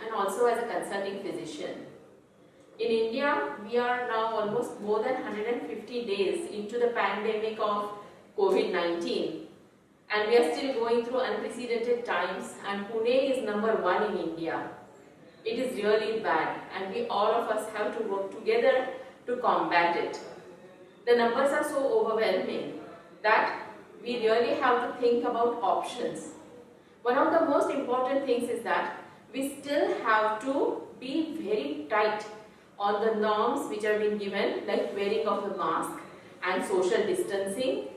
and also as a consulting physician. In India, we are now almost more than 150 days into the pandemic of COVID-19, and we are still going through unprecedented times, and Pune is number 1 in India. It is really bad, and we all of us have to work together to combat it. The numbers are so overwhelming that we really have to think about options. One of the most important things is that we still have to be very tight on the norms which are being given, like wearing of the mask and social distancing,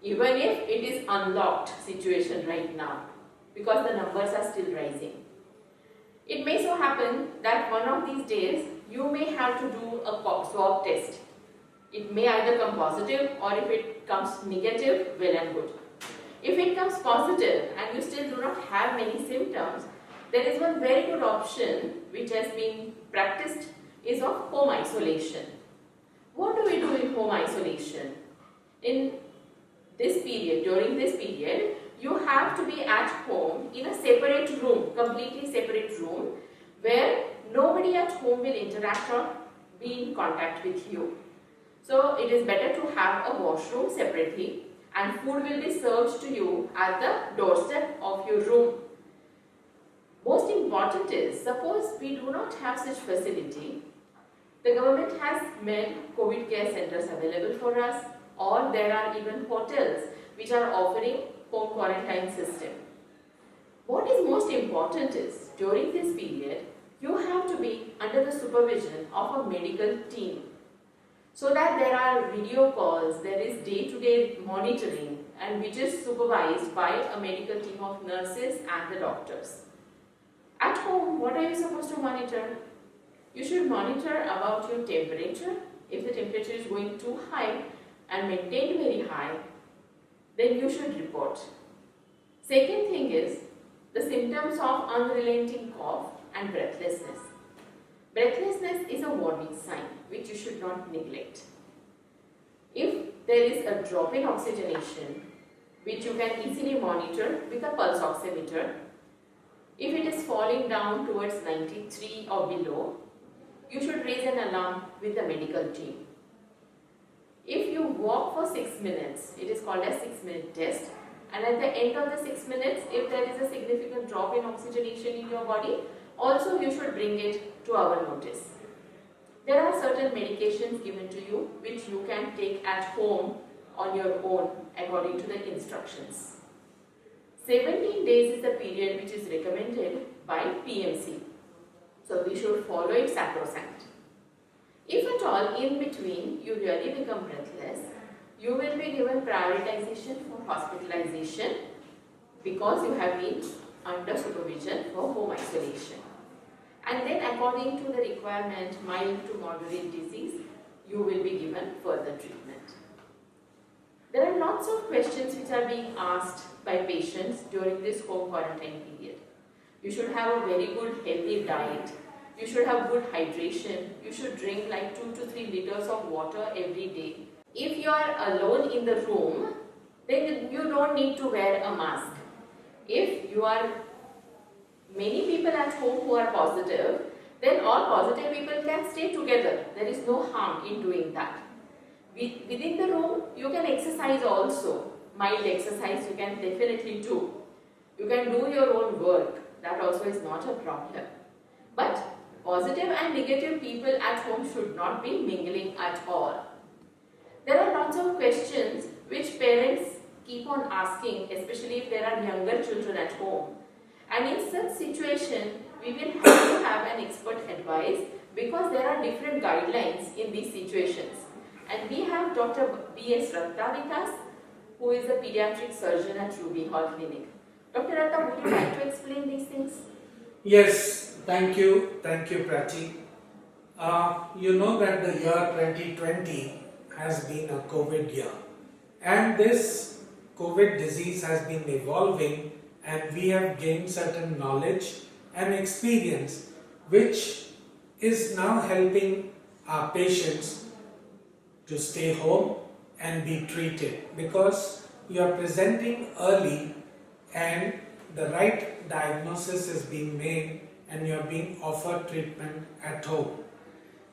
even if it is unlocked situation right now, because the numbers are still rising. It may so happen that one of these days you may have to do a swab test. It may either come positive, or if it comes negative, well and good. If it comes positive and you still do not have many symptoms, there is one very good option which has been practiced, is of home isolation. What do we do in home isolation? In this period, during this period, you have to be at home in a separate room, completely separate room, where nobody at home will interact or be in contact with you. So it is better to have a washroom separately, and food will be served to you at the doorstep of your room. Most important is, suppose we do not have such facility, the government has made COVID care centers available for us, or there are even hotels which are offering home quarantine system. What is most important is, during this period, you have to be under the supervision of a medical team, so that there are video calls, there is day-to-day monitoring, and which is supervised by a medical team of nurses and the doctors. At home, what are you supposed to monitor? You should monitor about your temperature. If the temperature is going too high and maintained very high, then you should report. Second thing is the symptoms of unrelenting cough and breathlessness. Breathlessness is a warning sign which you should not neglect. If there is a drop in oxygenation, which you can easily monitor with a pulse oximeter, if it is falling down towards 93 or below, you should raise an alarm with the medical team. If you walk for 6 minutes, it is called a 6-minute test, and at the end of the 6 minutes, if there is a significant drop in oxygenation in your body, also you should bring it to our notice. There are certain medications given to you which you can take at home on your own according to the instructions. 17 days is the period which is recommended by PMC. So we should follow it sacrosanct. If at all in between you really become breathless, you will be given prioritization for hospitalization because you have been under supervision for home isolation. And then according to the requirement, mild to moderate disease, you will be given further treatment. There are lots of questions which are being asked by patients during this home quarantine period. You should have a very good healthy diet. You should have good hydration. You should drink like 2 to 3 liters of water every day. If you are alone in the room, then you don't need to wear a mask. If you are many people at home who are positive, then all positive people can stay together. There is no harm in doing that. Within the room, you can exercise also. Mild exercise you can definitely do. You can do your own work. That also is not a problem. But positive and negative people at home should not be mingling at all. There are lots of questions which parents keep on asking, especially if there are younger children at home. And in such situation, we will have to have an expert advice because there are different guidelines in these situations. And we have Dr. B.S. Ratta with us, who is a pediatric surgeon at Ruby Hall Clinic. Dr. Ratta, would you like to explain these things? Yes, thank you. Thank you, Prachi. You know that the year 2020 has been a COVID year. And this COVID disease has been evolving, and we have gained certain knowledge and experience which is now helping our patients to stay home and be treated, because you are presenting early and the right diagnosis is being made and you are being offered treatment at home.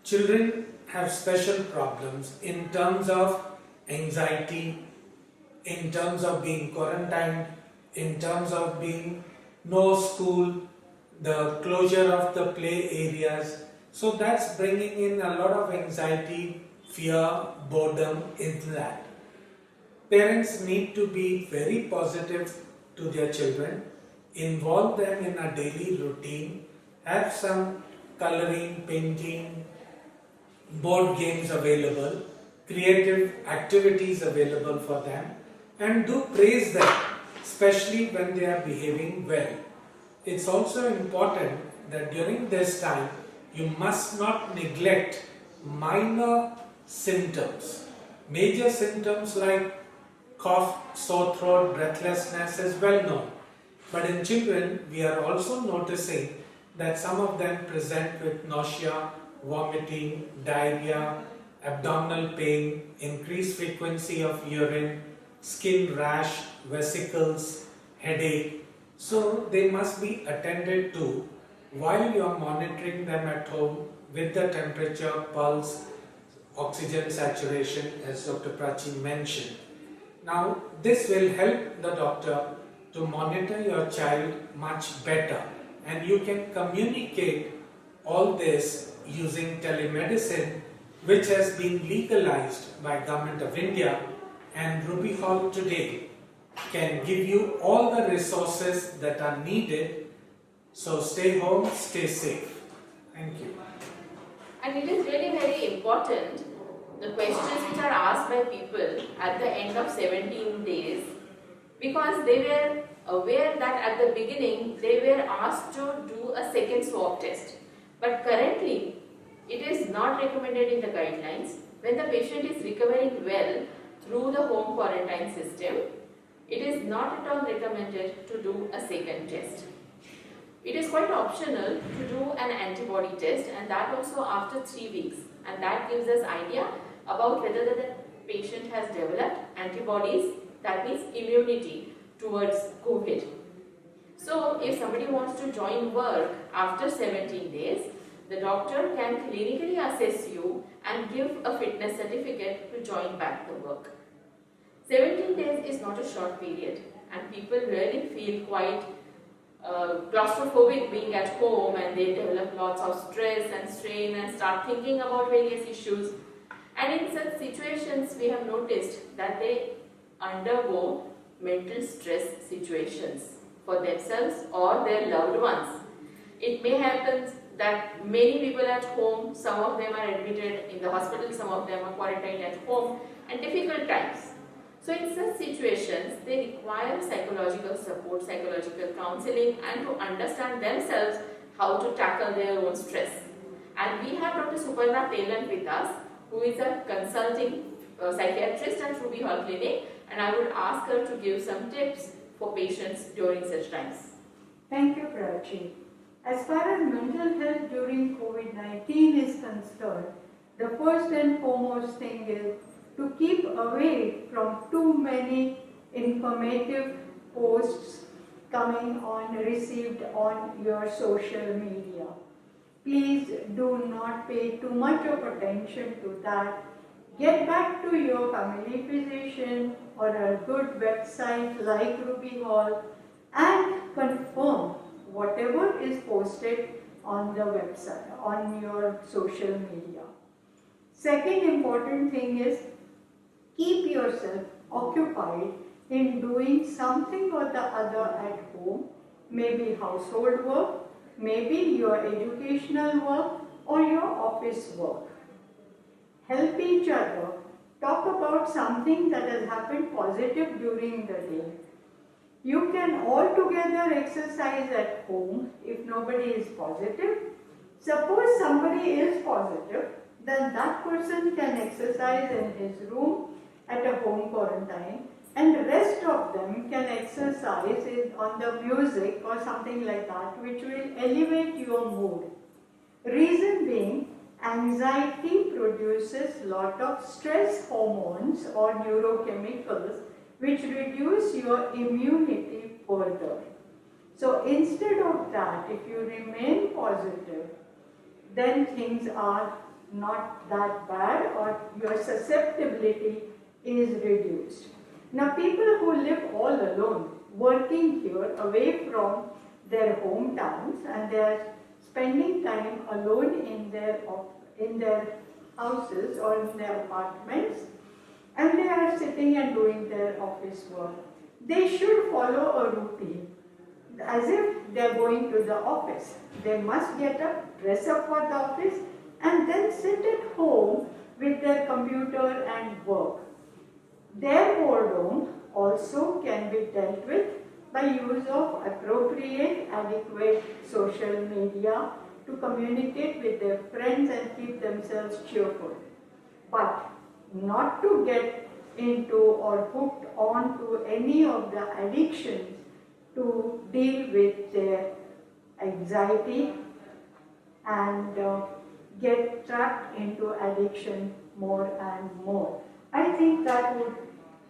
Children have special problems in terms of anxiety, in terms of being quarantined, in terms of being no school, the closure of the play areas. So that's bringing in a lot of anxiety, fear, boredom into that. Parents need to be very positive to their children, involve them in a daily routine, have some coloring, painting, board games available, creative activities available for them, and do praise them, especially when they are behaving well. It's also important that during this time you must not neglect minor symptoms. Major symptoms like cough, sore throat, breathlessness is well known. But in children, we are also noticing that some of them present with nausea, vomiting, diarrhea, abdominal pain, increased frequency of urine, skin rash, vesicles, headache. So they must be attended to while you are monitoring them at home with the temperature, pulse, oxygen saturation, as Dr. Prachi mentioned. Now, this will help the doctor to monitor your child much better, and you can communicate all this using telemedicine, which has been legalized by Government of India, and Ruby Hall today can give you all the resources that are needed. So stay home, stay safe. Thank you. And it is really very important, the questions which are asked by people at the end of 17 days, because they were aware that at the beginning they were asked to do a second swab test. But currently, it is not recommended in the guidelines. When the patient is recovering well through the home quarantine system, it is not at all recommended to do a second test. It is quite optional to do an antibody test, and that also after 3 weeks, and that gives us idea about whether the patient has developed antibodies, that means immunity towards COVID. So if somebody wants to join work after 17 days, the doctor can clinically assess you and give a fitness certificate to join back the work. 17 days is not a short period, and people really feel quite claustrophobic being at home, and they develop lots of stress and strain and start thinking about various issues. And in such situations, we have noticed that they undergo mental stress situations for themselves or their loved ones. It may happen that many people at home, some of them are admitted in the hospital, some of them are quarantined at home, and difficult times. So in such situations, they require psychological support, psychological counseling, and to understand themselves how to tackle their own stress. And we have Dr. Suparna Telan with us, who is a consulting psychiatrist at Ruby Hall Clinic, and I would ask her to give some tips for patients during such times. Thank you, Prachi. As far as mental health during COVID-19 is concerned, the first and foremost thing is to keep away from too many informative posts coming on, received on your social media. Please do not pay too much of attention to that. Get back to your family physician or a good website like Ruby Hall and confirm whatever is posted on the website, on your social media. Second important thing is keep yourself occupied in doing something or the other at home, maybe household work, maybe your educational work or your office work. Help each other. Talk about something that has happened positive during the day. You can all together exercise at home if nobody is positive. Suppose somebody is positive, then that person can exercise in his room at a home quarantine, and the rest of them can exercise on the music or something like that, which will elevate your mood. Reason being, anxiety produces lot of stress hormones or neurochemicals which reduce your immunity further. So instead of that, if you remain positive, then things are not that bad or your susceptibility is reduced. Now people who live all alone, working here away from their hometowns, and they are spending time alone in their houses or in their apartments, and they are sitting and doing their office work, they should follow a routine as if they are going to the office. They must get up, dress up for the office, and then sit at home with their computer and work. Their boredom also can be dealt with by use of appropriate, adequate social media to communicate with their friends and keep themselves cheerful. But not to get into or hooked on to any of the addictions to deal with their anxiety and get trapped into addiction more and more. I think that would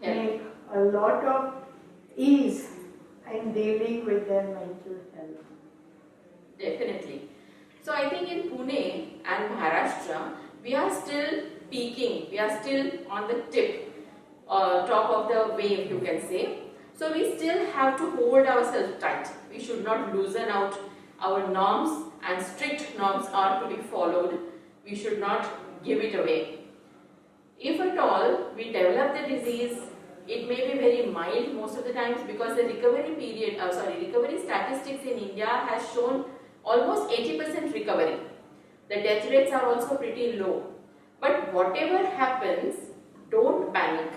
make a lot of ease in dealing with their mental health. Definitely. So I think in Pune and Maharashtra, we are still peaking, we are still on the top of the wave, you can say. So we still have to hold ourselves tight. We should not loosen out. Our norms and strict norms are to be followed. We should not give it away. If at all we develop the disease, it may be very mild most of the times, because the recovery statistics in India has shown almost 80% recovery. The death rates are also pretty low. But whatever happens, don't panic.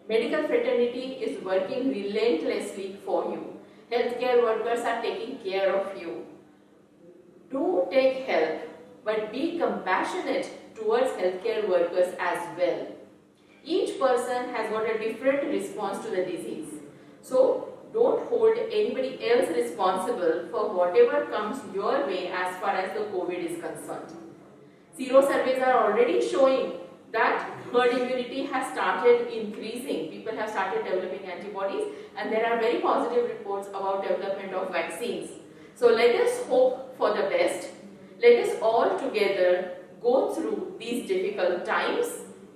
Medical fraternity is working relentlessly for you. Healthcare workers are taking care of you. Do take help, but be compassionate towards healthcare workers as well. Each person has got a different response to the disease. So don't hold anybody else responsible for whatever comes your way as far as the COVID is concerned. Sero surveys are already showing that herd immunity has started increasing. People have started developing antibodies, and there are very positive reports about development of vaccines. So let us hope for the best. Let us all together go through these difficult times.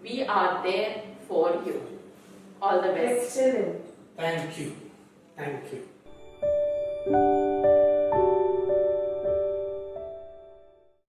We are there for you. All the best. Excellent. Thank you. Thank you.